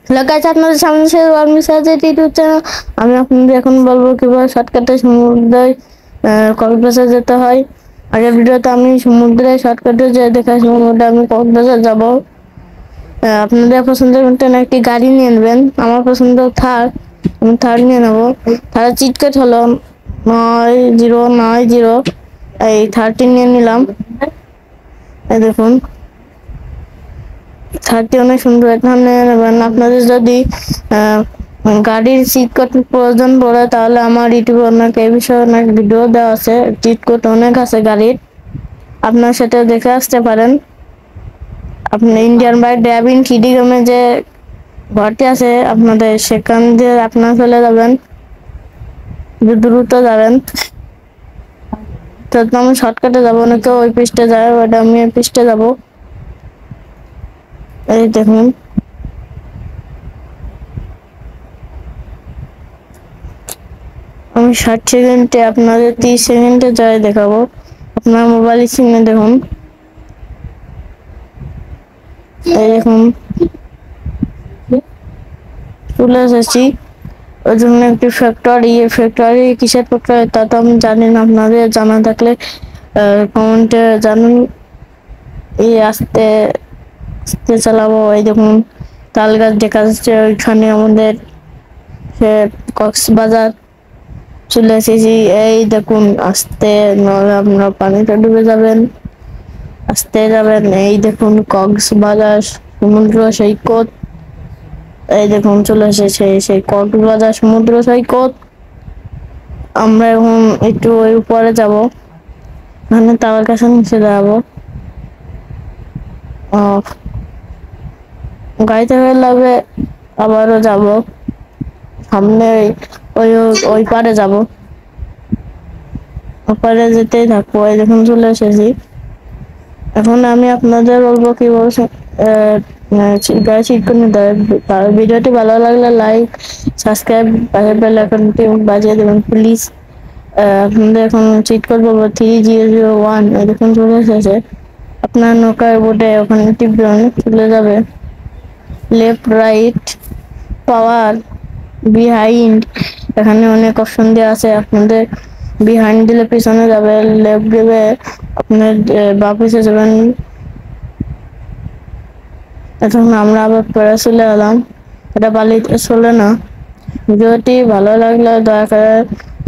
Hello guys, আপনাদের সামনে সে ওয়ার্মি সার্জেট YouTube channel. আমি আপনাদের এখন বলবো কিভাবে শর্টকাটে সমুদ্রে কক্সবাজার যেতে হয়। আগের ভিডিওতে আমি সমুদ্রে শর্টকাটে যে দেখাই সমুদ্রে আমি কক্সবাজার যাব। আপনাদের পছন্দের মতন একটি গাড়ি নিয়ে নেবেন। আমার পছন্দ থার, আমি থার নিয়ে নেবো। থার চিটকেট হলো 9090। এই থারটি নিয়ে নিলাম। এই দেখুন, থার্টি অনেক সুন্দর। এখানে আপনাদের যদি গাড়ির সিট কোড প্রয়োজন পড়ে তাহলে আমার ইউটিউবে অনেক এই বিষয়ে অনেক ভিডিও দেওয়া আছে। সিট কোড অনেক আছে গাড়ির, আপনার সেটা দেখে আসতে পারেন। আপনি ইন্ডিয়ান বাইক ড্রাইভিং থ্রিডি গেমে যে ঘরটি আছে আপনাদের, সেখান দিয়ে আপনারা চলে যাবেন, দ্রুত যাবেন। তো আমি শর্টকাটে যাবো, অনেকে ওই পৃষ্ঠে যায়, ওটা আমি এই পৃষ্ঠে যাবো। এই দেখুন, আমি 60 সেকেন্ডে আপনাদের 30 সেকেন্ডে যাই দেখাবো। আপনার মোবাইল স্ক্রিনে দেখুন, এই দেখুন চলে এসেছি। ওই জন্য একটি ফ্যাক্টরি কিসের ফ্যাক্টরি তা তো আমি জানি না, আপনাদের জানা থাকলে কমেন্টে জানুন। এই আস্তে আস্তে চালাবো। এই দেখুন তাল গাছ দেখা যাচ্ছে, ওইখানে আমাদের কক্সবাজার চলে এসেছি। এই দেখুন আস্তে, নাহলে আপনারা পানিতে ডুবে যাবেন। আস্তে যাবেন। এই দেখুন কক্সবাজার সমুদ্র সৈকত। এই দেখুন চলে এসেছে সেই কক্সবাজার সমুদ্র সৈকত। আমরা এখন একটু ওই উপরে যাব, মানে তার কাছে নিচে যাবো। গাড়িতে লাগবে, আবারও যাব সামনে, ওই ওই পারে যাব, ওপারে যেতেই থাকবো। এই দেখুন চলে এসেছি। এখন আমি আপনাদের বলবো কিভাবে গাড়ি ঠিক করে নিতে হয়। ভিডিওটি ভালো লাগলে লাইক, সাবস্ক্রাইব, পাশের বেল আইকনটি বাজিয়ে দেবেন প্লিজ। আপনাদের এখন চিট কোড বলবো 3001। এই দেখুন চলে এসেছে। আপনার নৌকার বোটে ওখানে টিপবেন, চলে যাবে। লেফট, রাইট, পাওয়ার, বিহাইন্ড, এখানে অনেক অপশন দেওয়া আছে। আপনাদের বিহাইন্ড দিলে পিছনে যাবে, লেফট দিলে আপনার বাঁ পিছে যাবেন। এখন আমরা আবার পরে চলে এলাম, এটা বালিতে চলে না। ভিডিওটি ভালো লাগলে দয়া করে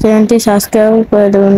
চ্যানেলটি সাবস্ক্রাইব করে দেবেন।